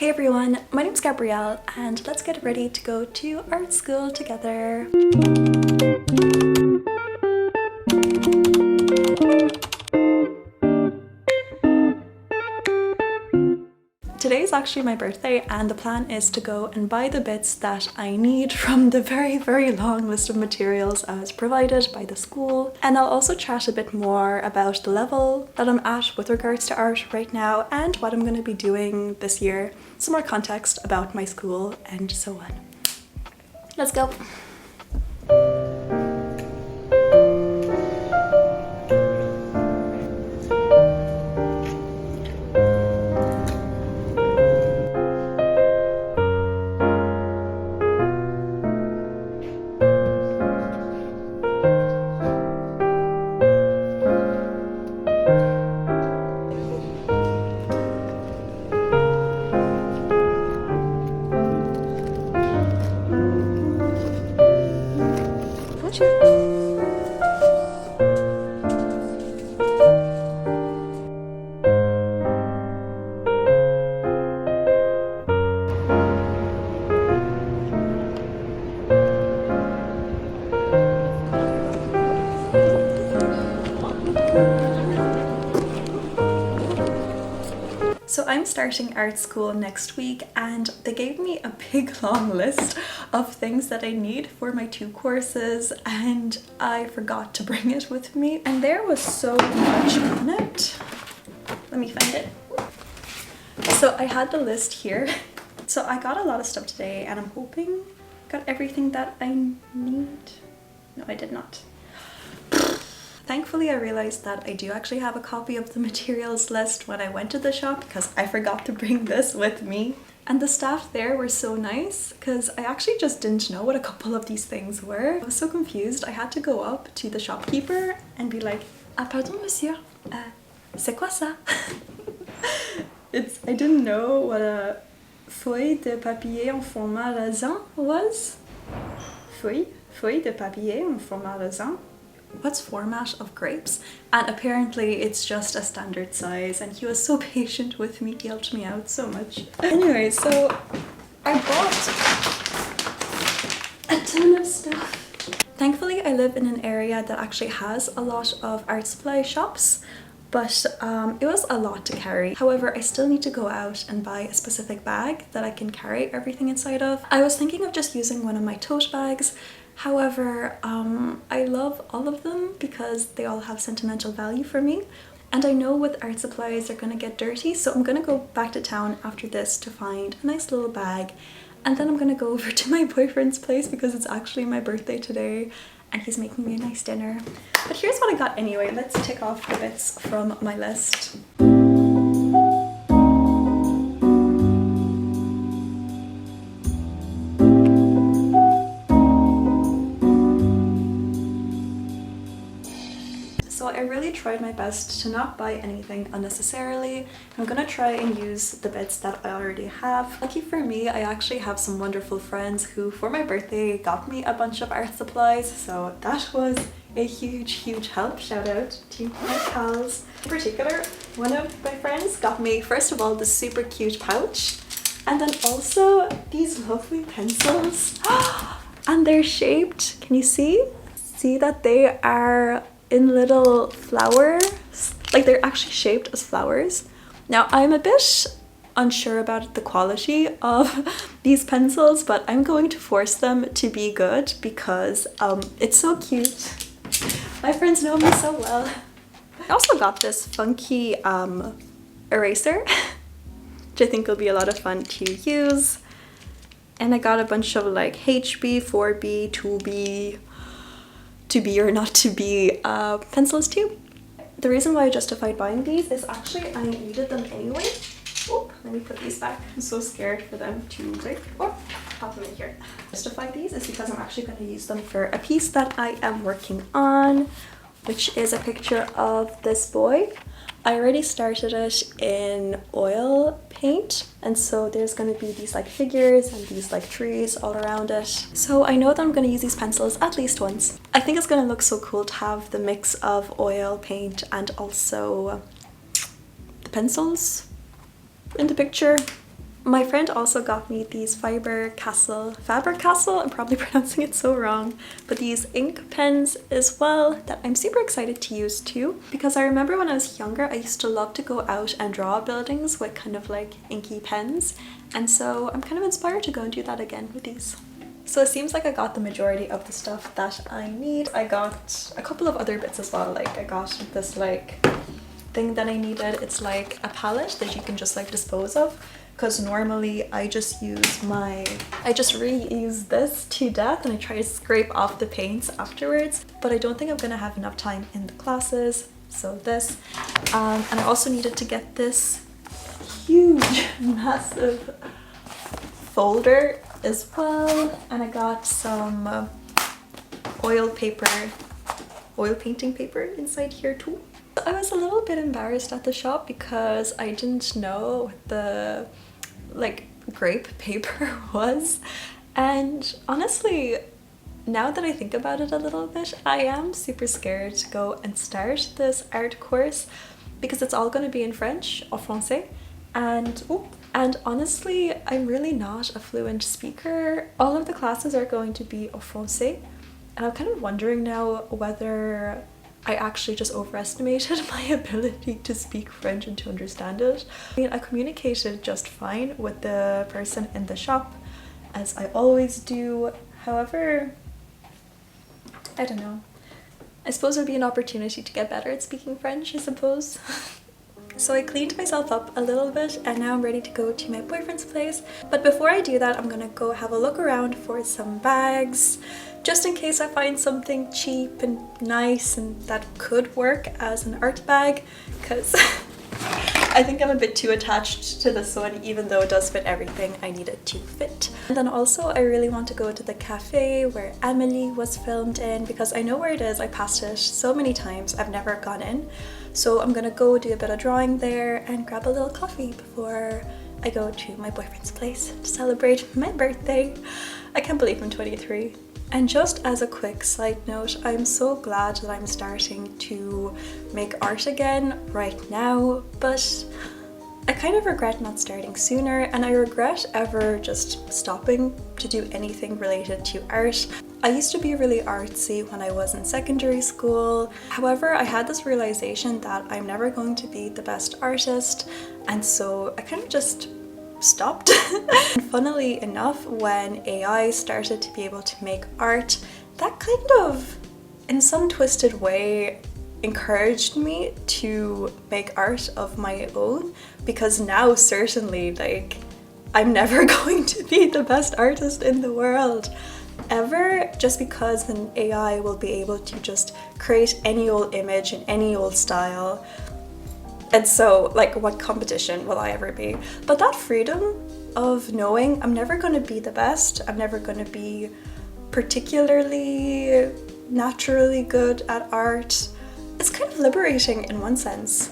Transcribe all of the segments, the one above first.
Hey everyone, my name's Gabrielle and let's get ready to go to art school together. Today is actually my birthday and the plan is to go and buy the bits that I need from the very long list of materials as provided by the school. And I'll also chat a bit more about the level that I'm at with regards to art right now and what I'm going to be doing this year. Some more context about my school and so on. Let's go! So I'm starting art school next week and they gave me a big long list of things that I need for my 2 courses and I forgot to bring it with me and there was so much on it. Let me find it. So I had the list here. So I got a lot of stuff today and I'm hoping I got everything that I need. No, I did not. Thankfully, I realized that I do actually have a copy of the materials list when I went to the shop because I forgot to bring this with me. And the staff there were so nice because I actually just didn't know what a couple of these things were. I was so confused. I had to go up to the shopkeeper and be like, "Ah, pardon, monsieur, c'est quoi ça?" I didn't know what a feuille de papier en format raisin was. Feuille de papier en format raisin. What's format of grapes? And apparently it's just a standard size and he was so patient with me, he helped me out so much. Anyway, so I bought a ton of stuff. Thankfully I live in an area that actually has a lot of art supply shops, but it was a lot to carry. However, I still need to go out and buy a specific bag that I can carry everything inside of. I was thinking of just using one of my tote bags. However, I love all of them because they all have sentimental value for me. And I know with art supplies they're gonna get dirty, so I'm gonna go back to town after this to find a nice little bag. And then I'm gonna go over to my boyfriend's place because it's actually my birthday today and he's making me a nice dinner. But here's what I got anyway. Let's tick off the bits from my list. So I really tried my best to not buy anything unnecessarily. I'm gonna try and use the bits that I already have. Lucky for me, I actually have some wonderful friends who for my birthday got me a bunch of art supplies, so that was a huge help. Shout out to my pals. In particular, one of my friends got me first of all this super cute pouch and then also these lovely pencils. And they're shaped, can you see? See that they are in little flowers, like they're actually shaped as flowers. Now I'm a bit unsure about the quality of these pencils, but I'm going to force them to be good because it's so cute. My friends know me so well. I also got this funky eraser, which I think will be a lot of fun to use. And I got a bunch of like HB, 4B, 2B, to be or not to be pencils too. The reason why I justified buying these is actually I needed them anyway. Oh, let me put these back. I'm so scared for them to break. Oh, pop them in here. Justify these is because I'm actually going to use them for a piece that I am working on, which is a picture of this boy. I already started it in oil paint, and so there's going to be these like figures and these like trees all around it. So I know that I'm going to use these pencils at least once. I think it's going to look so cool to have the mix of oil paint and also the pencils in the picture. My friend also got me these Faber-Castell, I'm probably pronouncing it so wrong, but these ink pens as well that I'm super excited to use too, because I remember when I was younger I used to love to go out and draw buildings with kind of like inky pens, and so I'm kind of inspired to go and do that again with these. So it seems like I got the majority of the stuff that I need. I got a couple of other bits as well, like I got this like thing that I needed. It's like a palette that you can just like dispose of, because normally I just reuse this to death and I try to scrape off the paints afterwards, but I don't think I'm gonna have enough time in the classes, so this. And I also needed to get this huge massive folder as well, and I got some oil painting paper inside here too. I was a little bit embarrassed at the shop because I didn't know what the like grape paper was, and honestly now that I think about it a little bit, I am super scared to go and start this art course because it's all going to be in French, en français, and honestly I'm really not a fluent speaker. All of the classes are going to be en français, and I'm kind of wondering now whether I actually just overestimated my ability to speak French and to understand it. I mean, I communicated just fine with the person in the shop, as I always do. However, I don't know. I suppose it would be an opportunity to get better at speaking French, I suppose. So I cleaned myself up a little bit and now I'm ready to go to my boyfriend's place. But before I do that, I'm gonna go have a look around for some bags, just in case I find something cheap and nice and that could work as an art bag, because I think I'm a bit too attached to this one, even though it does fit everything I need it to fit. And then also I really want to go to the cafe where Amélie was filmed in, because I know where it is. I passed it so many times, I've never gone in. So I'm gonna go do a bit of drawing there and grab a little coffee before I go to my boyfriend's place to celebrate my birthday. I can't believe I'm 23. And just as a quick side note, I'm so glad that I'm starting to make art again right now, but I kind of regret not starting sooner, and I regret ever just stopping to do anything related to art. I used to be really artsy when I was in secondary school. However, I had this realization that I'm never going to be the best artist, and so I kind of just stopped. And funnily enough, when AI started to be able to make art, that kind of, in some twisted way, encouraged me to make art of my own, because now certainly like I'm never going to be the best artist in the world ever, just because an AI will be able to just create any old image in any old style. And so, like, what competition will I ever be? But that freedom of knowing I'm never going to be the best, I'm never going to be particularly naturally good at art, it's kind of liberating in one sense.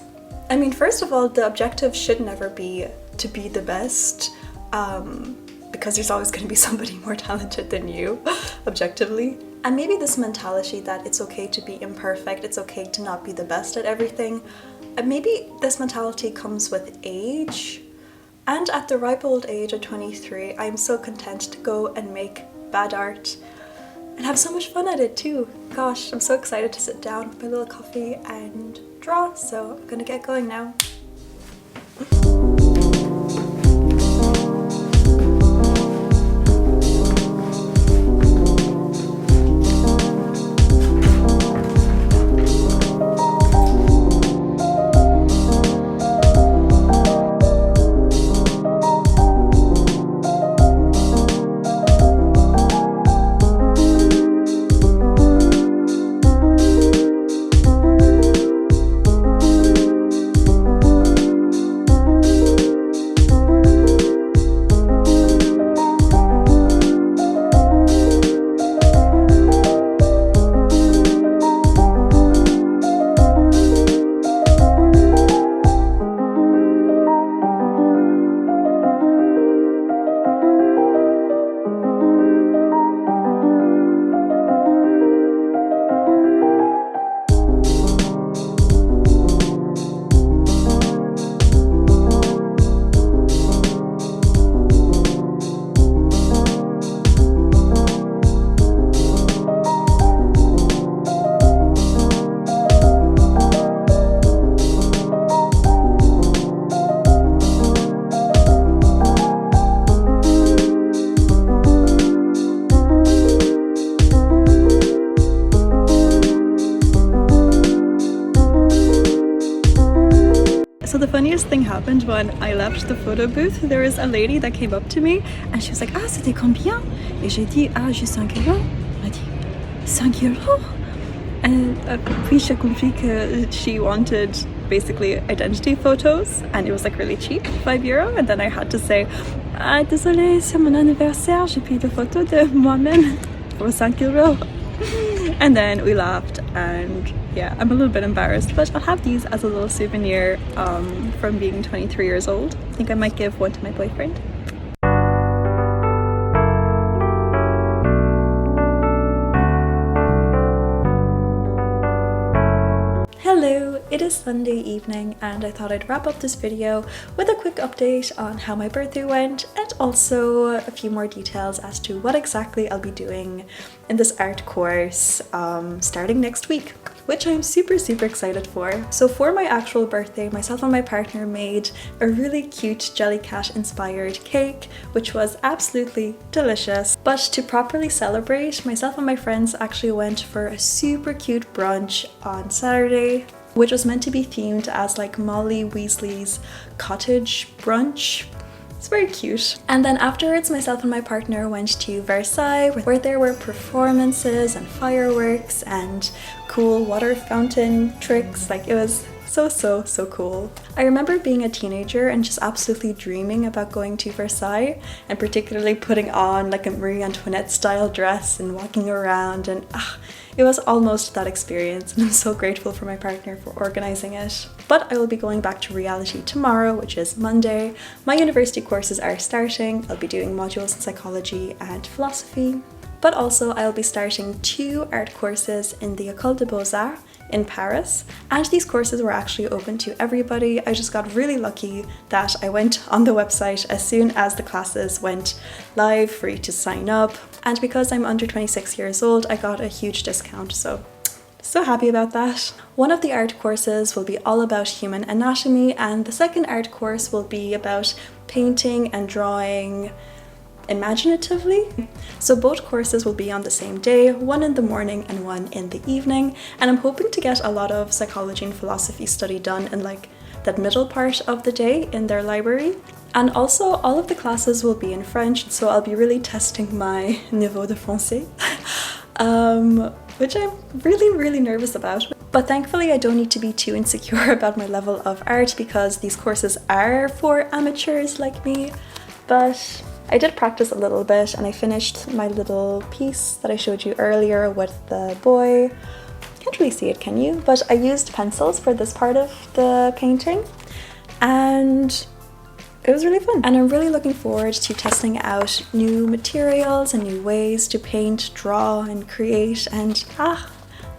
I mean, first of all, the objective should never be to be the best, because there's always going to be somebody more talented than you, objectively. And maybe this mentality that it's okay to be imperfect, it's okay to not be the best at everything, maybe this mentality comes with age. And at the ripe old age of 23, I'm so content to go and make bad art and have so much fun at it too. Gosh, I'm so excited to sit down with my little coffee and draw, so I'm gonna get going now. thing happened when I left the photo booth. There was a lady that came up to me and she was like, ah, c'était combien? Et j'ai dit, ah, juste 5 euros. Elle m'a dit, 5 euros? And puis j'ai compris que she wanted basically identity photos and it was like really cheap, 5 euro. And then I had to say, ah, désolé, c'est mon anniversaire, j'ai pris des photos de moi-même for 5 euro. And then we laughed, and yeah, I'm a little bit embarrassed, but I'll have these as a little souvenir from being 23 years old. I think I might give one to my boyfriend. Hello, it is Sunday evening and I thought I'd wrap up this video with a quick update on how my birthday went and also a few more details as to what exactly I'll be doing in this art course starting next week, which I'm super excited for. So for my actual birthday, myself and my partner made a really cute jellycat inspired cake, which was absolutely delicious. But to properly celebrate, myself and my friends actually went for a super cute brunch on Saturday, which was meant to be themed as like Molly Weasley's cottage brunch. It's very cute. And then afterwards, myself and my partner went to Versailles, where there were performances and fireworks and cool water fountain tricks. Like, it was so cool. I remember being a teenager and just absolutely dreaming about going to Versailles and particularly putting on like a Marie Antoinette style dress and walking around, and it was almost that experience, and I'm so grateful for my partner for organizing it. But I will be going back to reality tomorrow, which is Monday. My university courses are starting. I'll be doing modules in psychology and philosophy. But also I'll be starting 2 art courses in the École des Beaux-Arts in Paris, and these courses were actually open to everybody. I just got really lucky that I went on the website as soon as the classes went live, free to sign up, and because I'm under 26 years old, I got a huge discount, so happy about that. One of the art courses will be all about human anatomy, and the second art course will be about painting and drawing imaginatively. So both courses will be on the same day, one in the morning and one in the evening, and I'm hoping to get a lot of psychology and philosophy study done in like that middle part of the day in their library. And also all of the classes will be in French, so I'll be really testing my niveau de français, which I'm really nervous about. But thankfully I don't need to be too insecure about my level of art because these courses are for amateurs like me. But I did practice a little bit and I finished my little piece that I showed you earlier with the boy. Can't really see it, can you? But I used pencils for this part of the painting and it was really fun. And I'm really looking forward to testing out new materials and new ways to paint, draw and create, and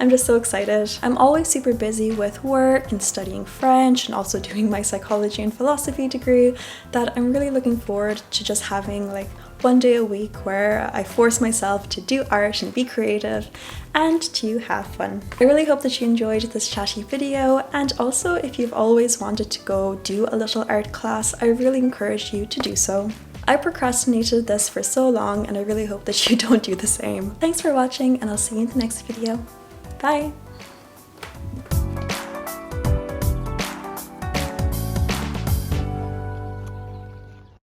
I'm just so excited. I'm always super busy with work and studying French and also doing my psychology and philosophy degree that I'm really looking forward to just having like one day a week where I force myself to do art and be creative and to have fun. I really hope that you enjoyed this chatty video, and also if you've always wanted to go do a little art class, I really encourage you to do so. I procrastinated this for so long and I really hope that you don't do the same. Thanks for watching and I'll see you in the next video. Bye!